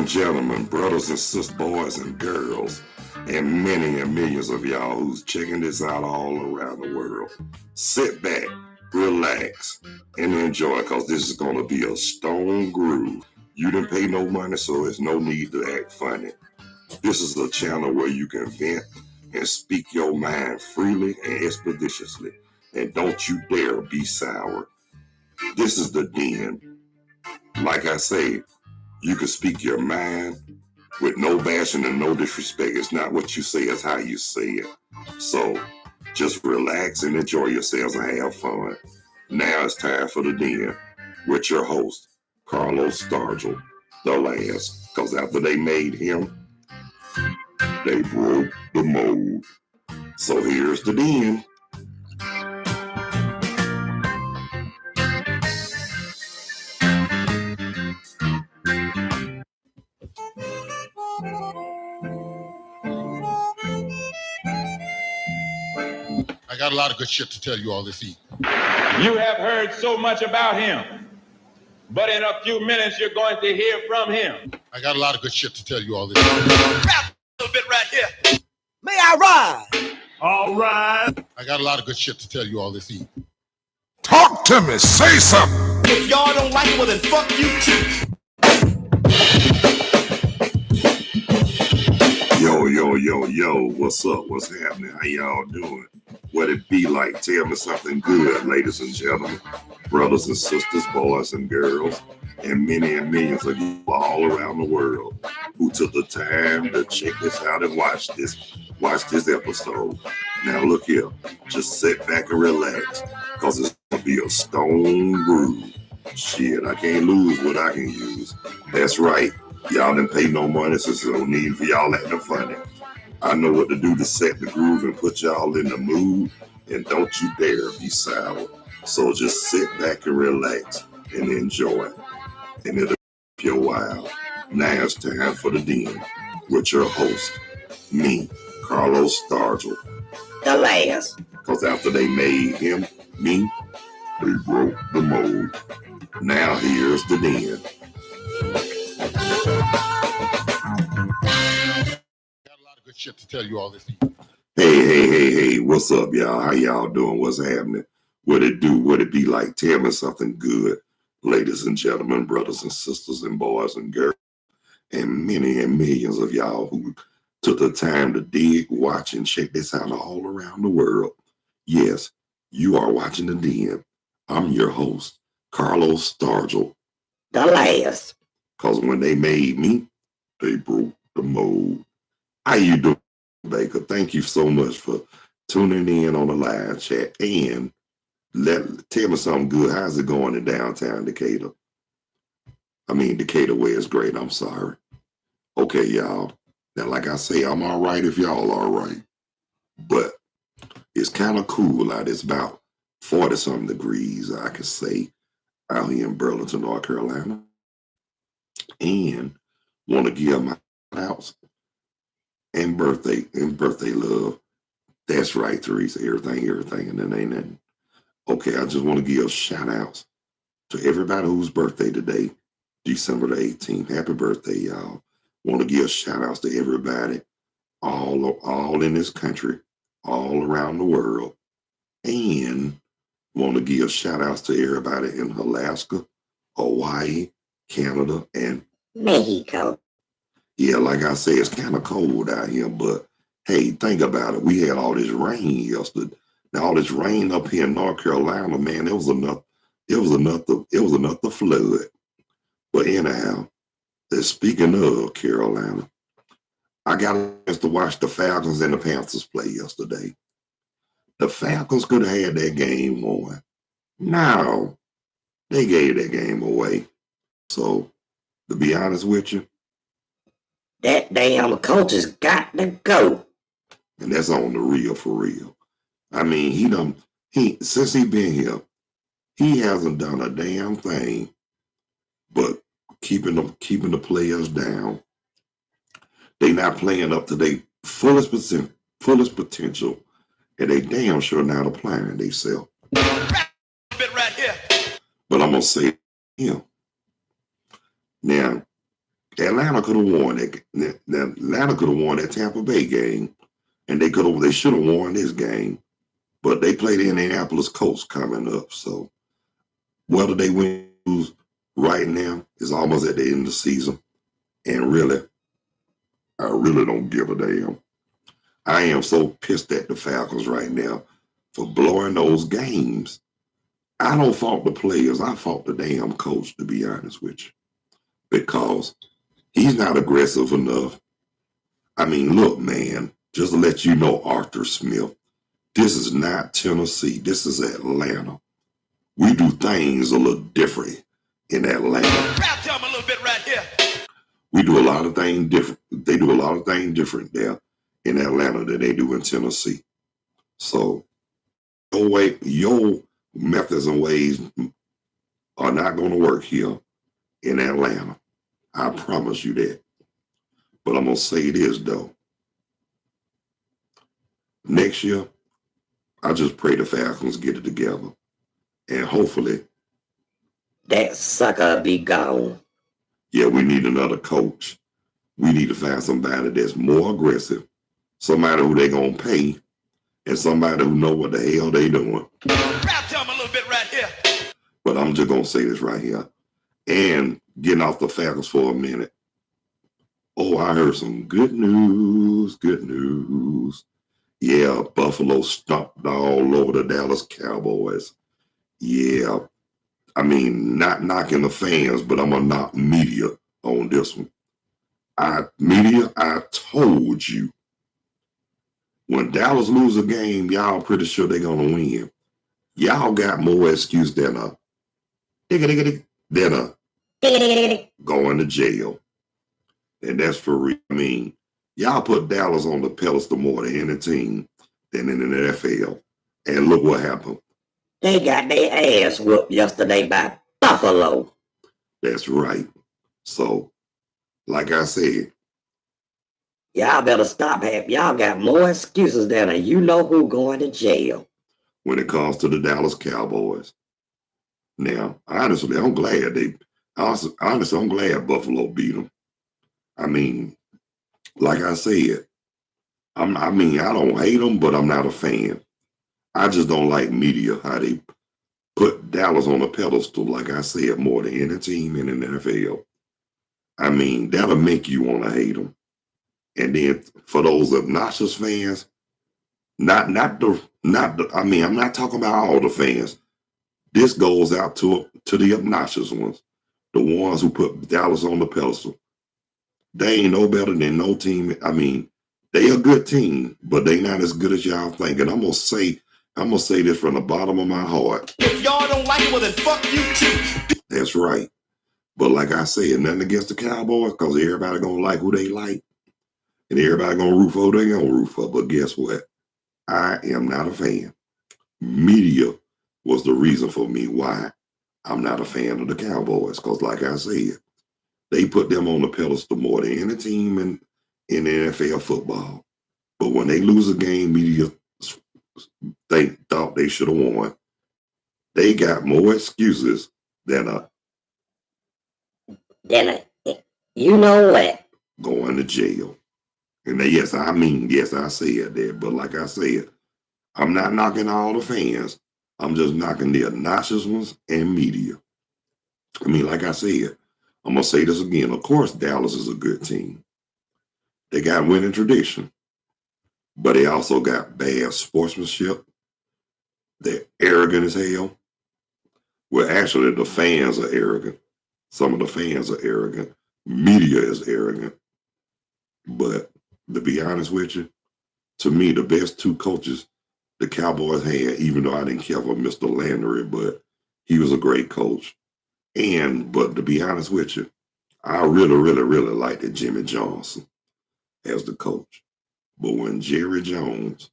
and gentlemen, brothers and sisters, boys and girls, and many and millions of y'all who's checking this out all around the world, sit back, relax, and enjoy, because this is going to be a stone groove. You didn't pay no money, so there's no need to act funny. This is a channel where you can vent and speak your mind freely and expeditiously, and don't you dare be sour. This is the den. Like I say, you can speak your mind with no bashing and no disrespect. It's not what you say, it's how you say it. So just relax and enjoy yourselves and have fun. Now it's time for the den with your host, Carlos Stargell, the last. Because after they made him, they broke the mold. So here's the den. I got a lot of good shit to tell you all this evening. You have heard so much about him, but in a few minutes you're going to hear from him. I got a lot of good shit to tell you all this evening. Rap a little bit right here. May I ride? All right. I got a lot of good shit to tell you all this evening. Talk to me, say something. If y'all don't like it, well then fuck you too. Yo, what's up? What's happening? How y'all doing? What it be like? Tell me something good, ladies and gentlemen, brothers and sisters, boys and girls, and many and millions of you all around the world who took the time to check this out and watch this episode. Now look here, just sit back and relax, because it's gonna be a stone groove. Shit, I can't lose what I can use. That's right. Y'all didn't pay no money, so there's no need for y'all acting funny. I know what to do to set the groove and put y'all in the mood, and don't you dare be sour. So just sit back and relax and enjoy, and it'll be your while. Now it's time for the den with your host, me, Carlos Stargell, The last. because after they made him, me, they broke the mold. Now here's the den. Good shit to tell you all this evening. Hey, what's up, y'all? How y'all doing? What's happening? What it do? What it be like? Tell me something good, ladies and gentlemen, brothers and sisters, and boys and girls, and many and millions of y'all who took the time to dig, watch, and check this out all around the world. Yes, you are watching the den. I'm your host, Carlos Stargell. The last. Because when they made me, they broke the mold. How you doing, Baker? Thank you so much for tuning in on the live chat, and tell me something good. How's it going in downtown Decatur? I mean, Decatur where it's great. I'm sorry. Okay, y'all. Now, like I say, I'm all right if y'all all right, but it's kind of cool out. It's about 40-something degrees, I could say, out here in Burlington, North Carolina, and want to give my house and birthday love. That's right, Teresa. Everything, and then ain't nothing. Okay, I just want to give shout outs to everybody whose birthday today, December the 18th. Happy birthday, y'all. Want to give shout outs to everybody, all in this country, all around the world, and want to give shout outs to everybody in Alaska, Hawaii, Canada, and Mexico. Yeah, like I say, it's kind of cold out here, but hey, think about it. We had all this rain yesterday. Now all this rain up here in North Carolina, man, it was enough to flood. But anyhow, speaking of Carolina, I got a chance to watch the Falcons and the Panthers play yesterday. The Falcons could have had that game won. Now they gave that game away. So to be honest with you, that damn coach has got to go. And that's on the real for real. I mean, since he been here, he hasn't done a damn thing but keeping the players down. They not playing up to their fullest potential, and they damn sure not applying themselves. Bit right here. But I'm gonna say him. Now, Atlanta could have won that. Atlanta could have won that Tampa Bay game, and they should have won this game. But they play the Indianapolis Colts coming up. So whether they win or lose right now is almost at the end of the season. And really, I really don't give a damn. I am so pissed at the Falcons right now for blowing those games. I don't fault the players. I fault the damn coach, to be honest with you, because he's not aggressive enough. I mean, look, man, just to let you know, Arthur Smith, this is not Tennessee. This is Atlanta. We do things a little different in Atlanta. Rap them a little bit right here. We do a lot of things different. They do a lot of things different there in Atlanta than they do in Tennessee. So your methods and ways are not going to work here in Atlanta. I promise you that. But I'm going to say this, though. Next year, I just pray the Falcons get it together. And hopefully, that sucker be gone. Yeah, we need another coach. We need to find somebody that's more aggressive, somebody who they going to pay, and somebody who know what the hell they doing. Rap them a little bit right here. But I'm just going to say this right here. And getting off the Falcons for a minute. Oh, I heard some good news, good news. Yeah, Buffalo stomped all over the Dallas Cowboys. Yeah, I mean, not knocking the fans, but I'm going to knock media on this one. I told you. When Dallas lose a game, y'all pretty sure they're going to win. Y'all got more excuse than going to jail. And that's for real. I mean, y'all put Dallas on the pedestal more than any team than in the NFL. And look what happened. They got their ass whooped yesterday by Buffalo. That's right. So, like I said, y'all better stop having. Y'all got more excuses than a you-know-who going to jail. When it comes to the Dallas Cowboys. Now, honestly, I'm glad I'm glad Buffalo beat them. I mean, like I said, I don't hate them, but I'm not a fan. I just don't like media, how they put Dallas on a pedestal, like I said, more than any team in the NFL. I mean, that'll make you want to hate them. And then for those obnoxious fans, I'm not talking about all the fans. This goes out to the obnoxious ones, the ones who put Dallas on the pedestal. They ain't no better than no team. I mean, they a good team, but they not as good as y'all think. And I'm gonna say this from the bottom of my heart. If y'all don't like it, well then fuck you too. That's right. But like I said, nothing against the Cowboys, because everybody gonna like who they like, and everybody gonna root for who they gonna root for. But guess what? I am not a fan. Media was the reason for me why I'm not a fan of the Cowboys. Because like I said, they put them on the pedestal more than any team in NFL football. But when they lose a game, media thought they should have won. They got more excuses than you know what? Going to jail. And yes, I said that. But like I said, I'm not knocking all the fans. I'm just knocking the obnoxious ones and media. I mean, like I said, I'm going to say this again. Of course, Dallas is a good team. They got winning tradition. But they also got bad sportsmanship. They're arrogant as hell. Well, actually, the fans are arrogant. Some of the fans are arrogant. Media is arrogant. But to be honest with you, to me, the best two coaches the Cowboys had, even though I didn't care for Mr. Landry, but he was a great coach. But to be honest with you, I really, really, really liked Jimmy Johnson as the coach. But when Jerry Jones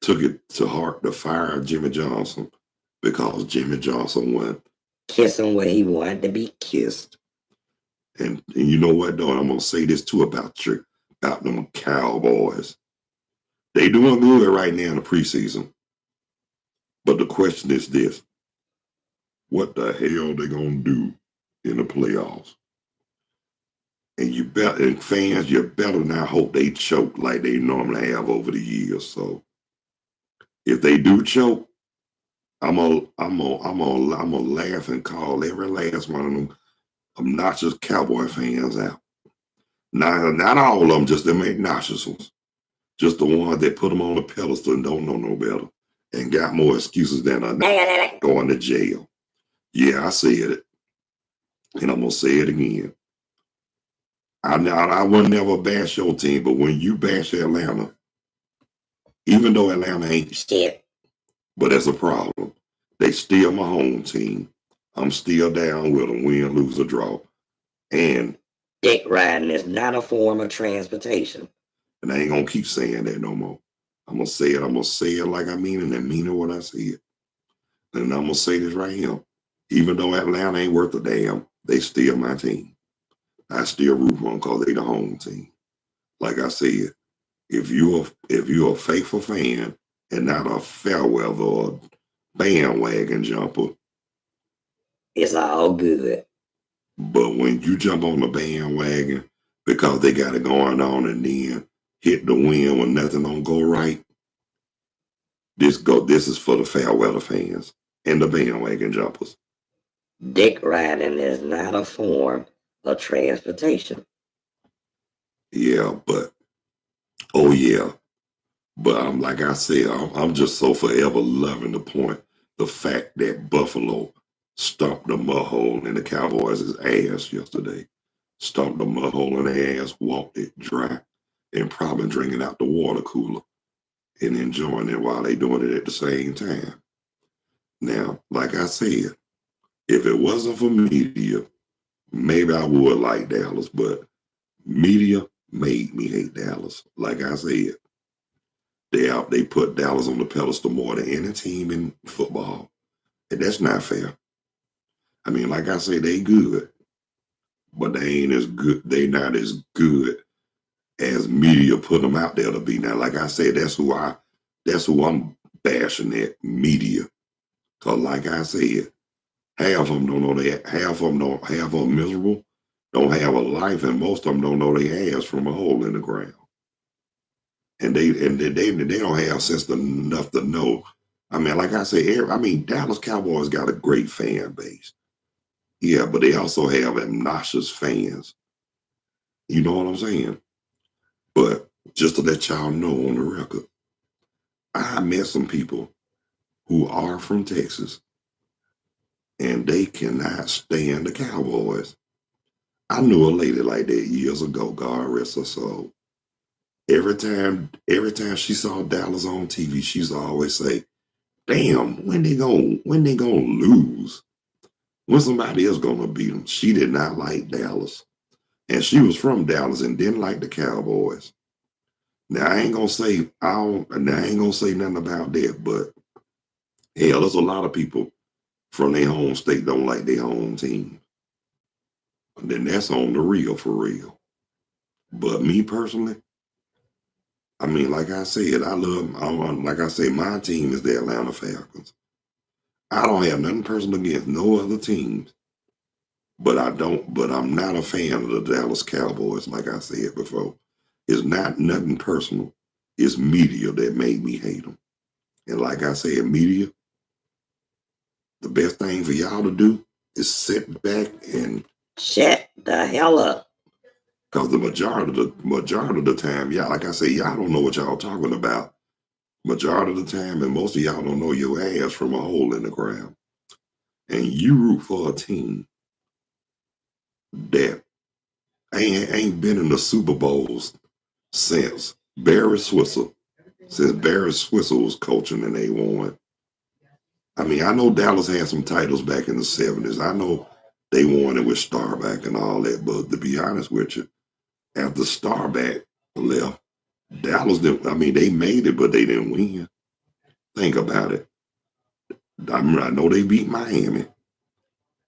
took it to heart to fire Jimmy Johnson because Jimmy Johnson went kissing where he wanted to be kissed. And you know what, though? I'm going to say this too about them Cowboys. They doing good right now in the preseason. But the question is this. What the hell they going to do in the playoffs? and fans, you better not hope they choke like they normally have over the years. So if they do choke, I'm gonna laugh and call every last one of them obnoxious Cowboy fans out. Not all of them, just them obnoxious ones. Just the ones that put them on a pedestal and don't know no better and got more excuses than going to jail. Yeah, I said it, and I'm gonna say it again. I would never bash your team, but when you bash Atlanta, even though Atlanta ain't shit, but that's a problem. They still my home team. I'm still down with them, win, lose, or draw. And dick riding is not a form of transportation. And I ain't gonna keep saying that no more. I'm gonna say it. I'm gonna say it like I mean it and mean it what I say it. And I'm gonna say this right here. Even though Atlanta ain't worth a damn, they still my team. I still root for them because they the home team. Like I said, if you're a faithful fan and not a fair weather or bandwagon jumper, it's all good. But when you jump on the bandwagon because they got it going on and then hit the wind when nothing don't go right, this is for the fair weather fans and the bandwagon jumpers. Dick riding is not a form of transportation. Yeah, but oh yeah, but like I said, I'm just so forever loving the fact that Buffalo stomped the mud hole in the Cowboys' ass yesterday. Stomped the mud hole in their ass, walked it dry, and probably drinking out the water cooler and enjoying it while they doing it at the same time. Now, like I said, if it wasn't for media, maybe I would like Dallas, but media made me hate Dallas. Like I said, they put Dallas on the pedestal more than any team in football. And that's not fair. I mean, like I say, they good, but they ain't as good. They not as good as media put them out there to be. Now, like I said, that's who I'm bashing at, media. Cause like I said, half of them don't know that. Half of them miserable, don't have a life, and most of them don't know their ass from a hole in the ground. And they don't have sense enough to know. I mean, like I say, Dallas Cowboys got a great fan base. Yeah, but they also have obnoxious fans. You know what I'm saying? But just to let y'all know on the record, I met some people who are from Texas and they cannot stand the Cowboys. I knew a lady like that years ago, God rest her soul. Every time she saw Dallas on TV, she used to always say, damn, when they gonna lose? When somebody else gonna beat them? She did not like Dallas. And she was from Dallas and didn't like the Cowboys. Now I ain't gonna say nothing about that, but hell, there's a lot of people from their home state don't like their home team. And then that's on the real for real. But me personally, I mean, like I said, like I say, my team is the Atlanta Falcons. I don't have nothing personal against no other teams, but I'm not a fan of the Dallas Cowboys, like I said before. It's not nothing personal. It's media that made me hate them. And like I said, media, the best thing for y'all to do is sit back and shut the hell up. Because the majority of the time, y'all, like I say, y'all don't know what y'all talking about. Majority of the time, and most of y'all don't know your ass from a hole in the ground. And you root for a team that ain't been in the Super Bowls since Barry Switzer. Since Barry Switzer was coaching and they won. I mean, I know Dallas had some titles back in the 70s. I know they won it with Starback and all that. But to be honest with you, after Starback left, Dallas didn't. I mean, they made it, but they didn't win. Think about it. I know they beat Miami.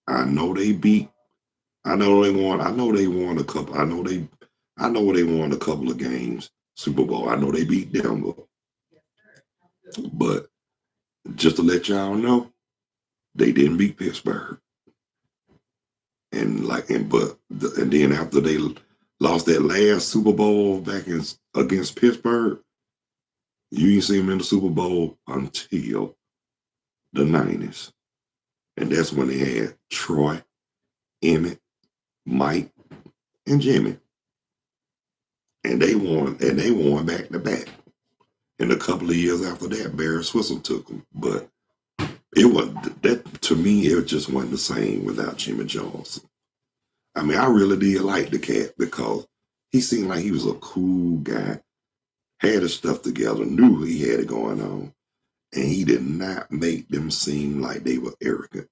I know they won. I know they won a couple. I know they won a couple of games. Super Bowl. I know they beat Denver. But just to let y'all know, they didn't beat Pittsburgh. And then after lost that last Super Bowl back against Pittsburgh. You ain't seen him in the Super Bowl until the 90s. And that's when they had Troy, Emmett, Mike, and Jimmy. And they won back to back. And a couple of years after that, Barry Switzer took them. But it was that to me, it just wasn't the same without Jimmy Johnson. I mean, I really did like the cat because he seemed like he was a cool guy, had his stuff together, knew he had it going on, and he did not make them seem like they were arrogant.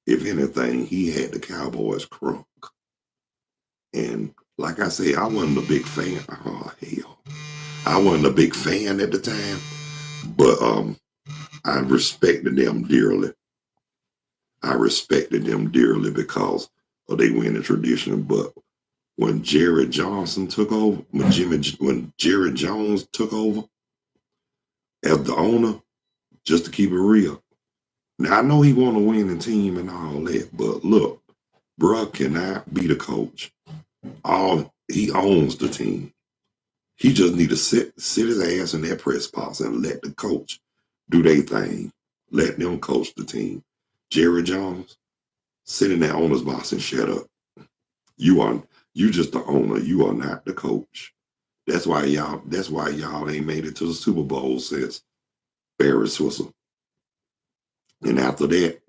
If anything, he had the Cowboys crunk. And like I said, I wasn't a big fan. Oh, hell. I wasn't a big fan at the time, but I respected them dearly. I respected them dearly because of their winning tradition. But when Jerry Johnson took over, when Jerry Jones took over as the owner, just to keep it real. Now I know he want a winning team and all that, but look, bruh cannot be the coach. He owns the team. He just need to sit his ass in that press box and let the coach do their thing. Let them coach the team. Jerry Jones, sit in that owner's box and shut up. You just the owner. You are not the coach. That's why y'all ain't made it to the Super Bowl since Barry Switzer. And after that,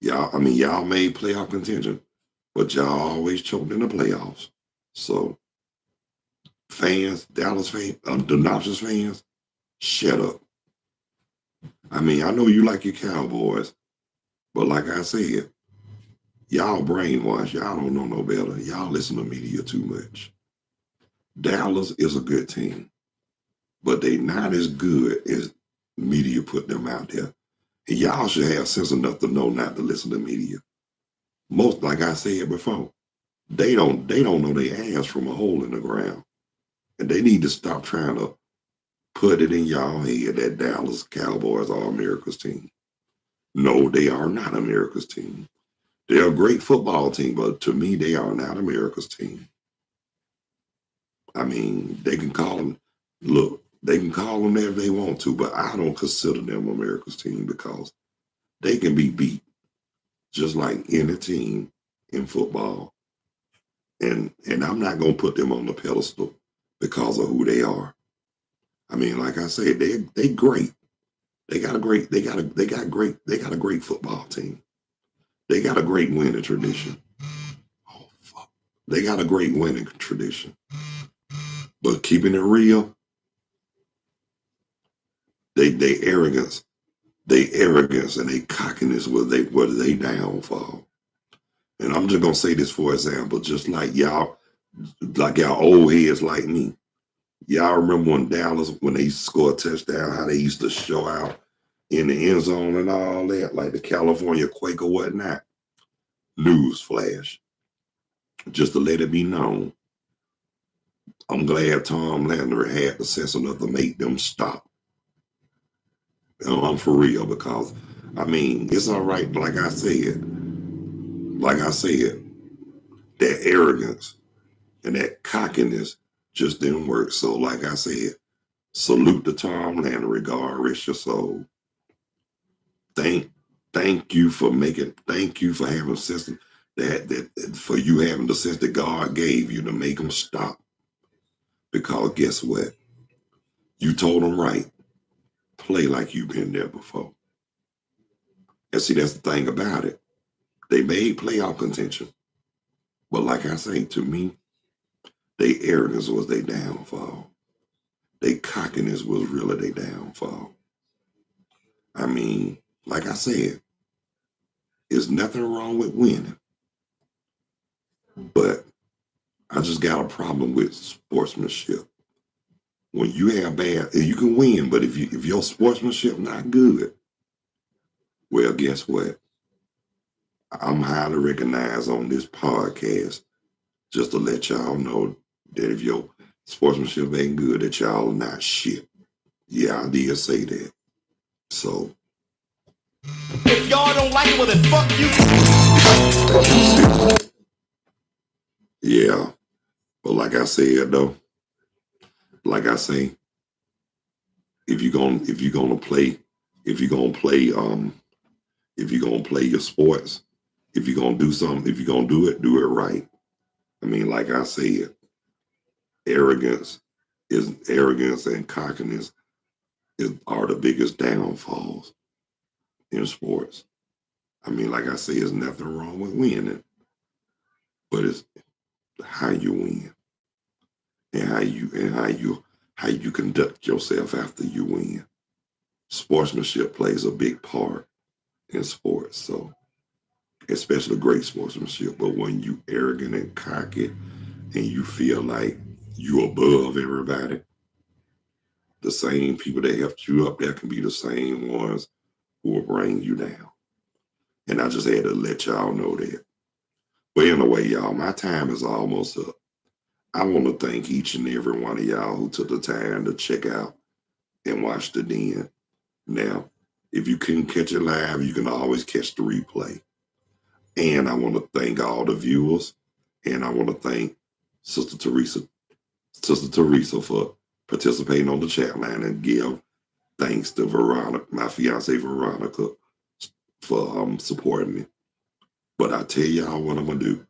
y'all made playoff contention, but y'all always choked in the playoffs. So fans, Dallas fans, the Knoxville fans, shut up. I mean, I know you like your Cowboys, but like I said, y'all brainwashed. Y'all don't know no better. Y'all listen to media too much. Dallas is a good team, but they not as good as media put them out there. And y'all should have sense enough to know not to listen to media. Most, like I said before, they don't know their ass from a hole in the ground. And they need to stop trying to put it in y'all head that Dallas Cowboys are America's team. No, they are not America's team. They're a great football team, but to me, they are not America's team. I mean, they can call them that if they want to, but I don't consider them America's team because they can be beat just like any team in football. And I'm not going to put them on the pedestal because of who they are. I mean, like I said, they great. They got a great football team. They got a great winning tradition. Oh fuck. They got a great winning tradition. But keeping it real, they arrogance and they cockiness was they downfall. And I'm just gonna say this for example, just like y'all old heads like me. Y'all remember when Dallas, when they used to score a touchdown, how they used to show out in the end zone and all that, like the California Quake or whatnot. News flash. Just to let it be known. I'm glad Tom Landry had the sense enough to make them stop. I'm for real because, I mean, it's all right, like I said, that arrogance and that cockiness just didn't work. So, like I said, salute to Tom Landry, God rest your soul. Thank you for having sense that for you having the sense that God gave you to make them stop. Because guess what? You told them right. Play like you've been there before. And see, that's the thing about it. They made playoff contention. But like I say, to me, their arrogance was their downfall. Their cockiness was really their downfall. I mean, like I said, there's nothing wrong with winning. But I just got a problem with sportsmanship. When you have you can win, but if your sportsmanship not good, well, guess what? I'm highly recognized on this podcast just to let y'all know that if your sportsmanship ain't good, that y'all are not shit. Yeah, I did say that. So If y'all don't like it, well then fuck you. yeah. But like I said though, like I say, if you're gonna play your sports, if you're gonna do something, if you're gonna do it right. I mean, like I said, arrogance and cockiness are the biggest downfalls in sports. I mean, like I say, there's nothing wrong with winning, but it's how you win and how you conduct yourself after you win. Sportsmanship plays a big part in sports, so especially great sportsmanship. But when you arrogant and cocky and you feel like you above everybody, the same people that helped you up there can be the same ones who will bring you down. And I just had to let y'all know that. But anyway, y'all, my time is almost up. I want to thank each and every one of y'all who took the time to check out and watch the Den. Now, if you couldn't catch it live, you can always catch the replay. And I want to thank all the viewers. And I want to thank Sister Teresa for participating on the chat line, and give thanks to Veronica, my fiance Veronica, for supporting me. But I tell y'all what I'm gonna do.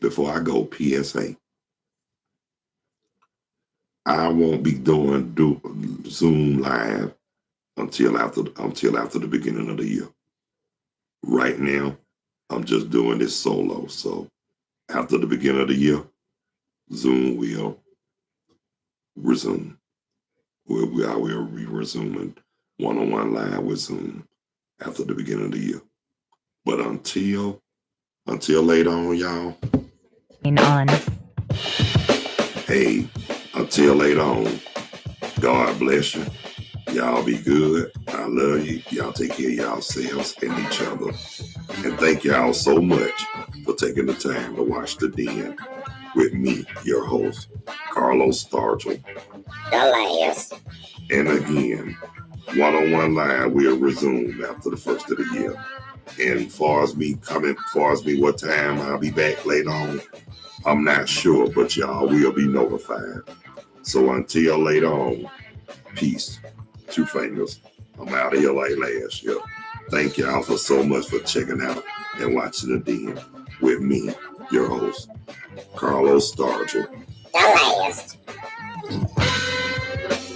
Before I go, PSA. I won't be doing Zoom live until after the beginning of the year. Right now, I'm just doing this solo. So after the beginning of the year, Zoom will resume. I will be resuming one-on-one live with Zoom after the beginning of the year. But until later on, y'all. Hey, until later on, God bless you. Y'all be good. I love you. Y'all take care of yourselves and each other. And thank y'all so much for taking the time to watch The Den with me, your host, Carlos Stargell. The last. And again, one-on-one live will resume after the first of the year. And far as me what time I'll be back later on, I'm not sure, but y'all will be notified. So until later on, peace. Two fingers. I'm out of here like last year. Thank y'all for so much for checking out and watching The Den with me, your host, Carlos Stargell. The last.